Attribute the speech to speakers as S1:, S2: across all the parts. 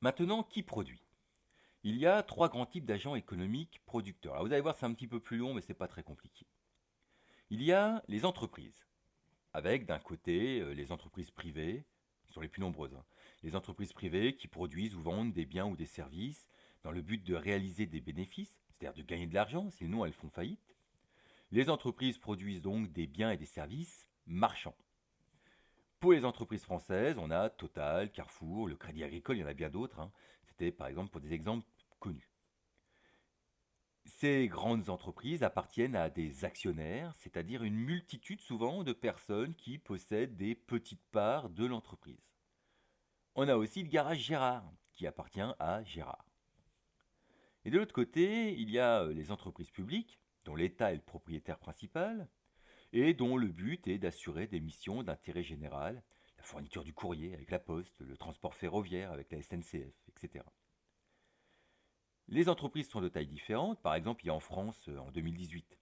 S1: Maintenant, qui produit? Il y a trois grands types d'agents économiques producteurs. Alors vous allez voir, c'est un petit peu plus long, mais c'est pas très compliqué. Il y a les entreprises, avec d'un côté les entreprises privées, qui sont les plus nombreuses, hein. Les entreprises privées qui produisent ou vendent des biens ou des services dans le but de réaliser des bénéfices, c'est-à-dire de gagner de l'argent, sinon elles font faillite. Les entreprises produisent donc des biens et des services marchands. Pour les entreprises françaises, on a Total, Carrefour, le Crédit Agricole, il y en a bien d'autres, hein. C'était par exemple pour des exemples connus. Ces grandes entreprises appartiennent à des actionnaires, c'est-à-dire une multitude souvent de personnes qui possèdent des petites parts de l'entreprise. On a aussi le garage Gérard, qui appartient à Gérard. Et de l'autre côté, il y a les entreprises publiques, dont l'État est le propriétaire principal, et dont le but est d'assurer des missions d'intérêt général, la fourniture du courrier avec la poste, le transport ferroviaire avec la SNCF, etc. Les entreprises sont de tailles différentes. Par exemple, il y a en France, en 2018,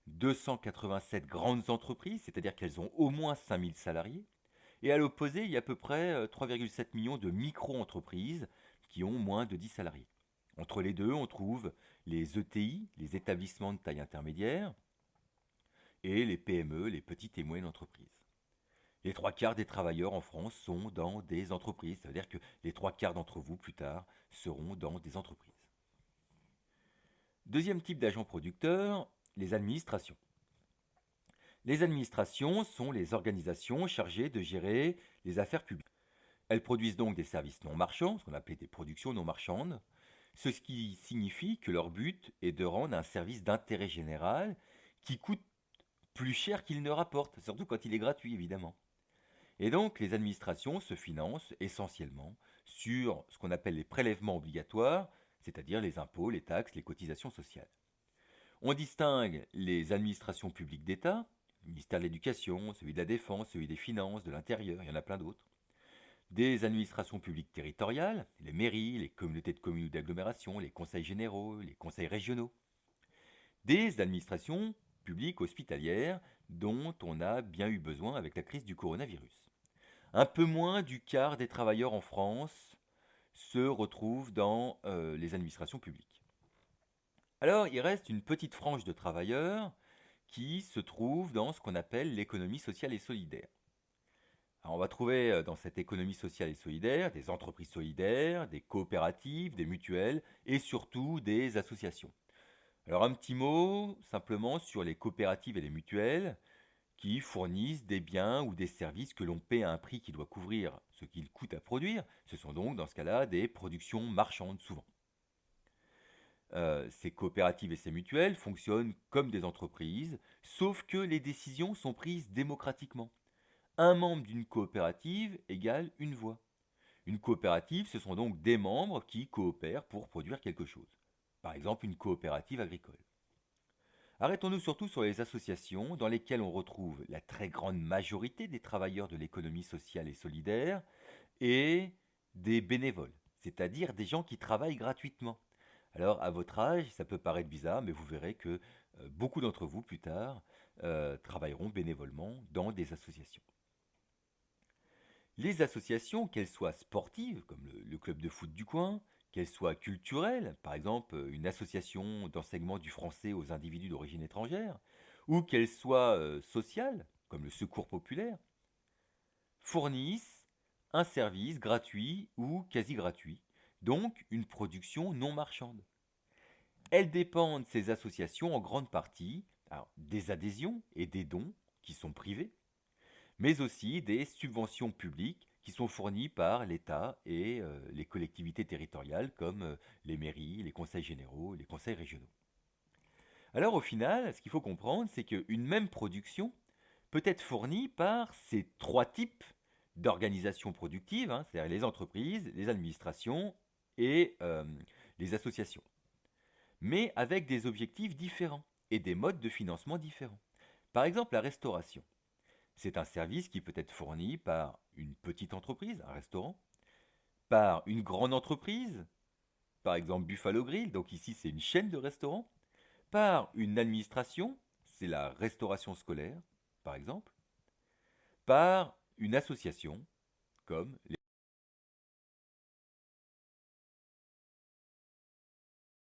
S1: 287 grandes entreprises, c'est-à-dire qu'elles ont au moins 5000 salariés. Et à l'opposé, il y a à peu près 3,7 millions de micro-entreprises qui ont moins de 10 salariés. Entre les deux, on trouve les ETI, les établissements de taille intermédiaire, et les PME, les petites et moyennes entreprises. Les trois quarts des travailleurs en France sont dans des entreprises. Ça veut dire que les trois quarts d'entre vous, plus tard, seront dans des entreprises. Deuxième type d'agents producteurs, les administrations. Les administrations sont les organisations chargées de gérer les affaires publiques. Elles produisent donc des services non marchands, ce qu'on appelait des productions non marchandes, ce qui signifie que leur but est de rendre un service d'intérêt général qui coûte plus cher qu'il ne rapporte, surtout quand il est gratuit évidemment. Et donc les administrations se financent essentiellement sur ce qu'on appelle les prélèvements obligatoires, c'est-à-dire les impôts, les taxes, les cotisations sociales. On distingue les administrations publiques d'État, le ministère de l'Éducation, celui de la Défense, celui des Finances, de l'Intérieur, il y en a plein d'autres. Des administrations publiques territoriales, les mairies, les communautés de communes ou d'agglomération, les conseils généraux, les conseils régionaux. Des administrations publiques hospitalières dont on a bien eu besoin avec la crise du coronavirus. Un peu moins du quart des travailleurs en France se retrouvent dans les administrations publiques. Alors, il reste une petite frange de travailleurs qui se trouve dans ce qu'on appelle l'économie sociale et solidaire. Alors, on va trouver dans cette économie sociale et solidaire des entreprises solidaires, des coopératives, des mutuelles et surtout des associations. Alors un petit mot simplement sur les coopératives et les mutuelles qui fournissent des biens ou des services que l'on paie à un prix qui doit couvrir ce qu'il coûte à produire. Ce sont donc dans ce cas-là des productions marchandes souvent. Ces coopératives et ces mutuelles fonctionnent comme des entreprises, sauf que les décisions sont prises démocratiquement. Un membre d'une coopérative égale une voix. Une coopérative, ce sont donc des membres qui coopèrent pour produire quelque chose. Par exemple, une coopérative agricole. Arrêtons-nous surtout sur les associations dans lesquelles on retrouve la très grande majorité des travailleurs de l'économie sociale et solidaire et des bénévoles, c'est-à-dire des gens qui travaillent gratuitement. Alors, à votre âge, ça peut paraître bizarre, mais vous verrez que beaucoup d'entre vous, plus tard, travailleront bénévolement dans des associations. Les associations, qu'elles soient sportives, comme le club de foot du coin, qu'elles soient culturelles, par exemple une association d'enseignement du français aux individus d'origine étrangère, ou qu'elles soient sociales, comme le secours populaire, fournissent un service gratuit ou quasi gratuit, donc une production non marchande. Elles dépendent, ces associations, en grande partie, alors, des adhésions et des dons qui sont privés, mais aussi des subventions publiques qui sont fournies par l'État et les collectivités territoriales comme les mairies, les conseils généraux, les conseils régionaux. Alors au final, ce qu'il faut comprendre, c'est qu'une même production peut être fournie par ces trois types d'organisations productives, hein, c'est-à-dire les entreprises, les administrations et les associations, mais avec des objectifs différents et des modes de financement différents. Par exemple, la restauration. C'est un service qui peut être fourni par une petite entreprise, un restaurant, par une grande entreprise, par exemple Buffalo Grill, donc ici c'est une chaîne de restaurants, par une administration, c'est la restauration scolaire, par exemple, par une association, comme les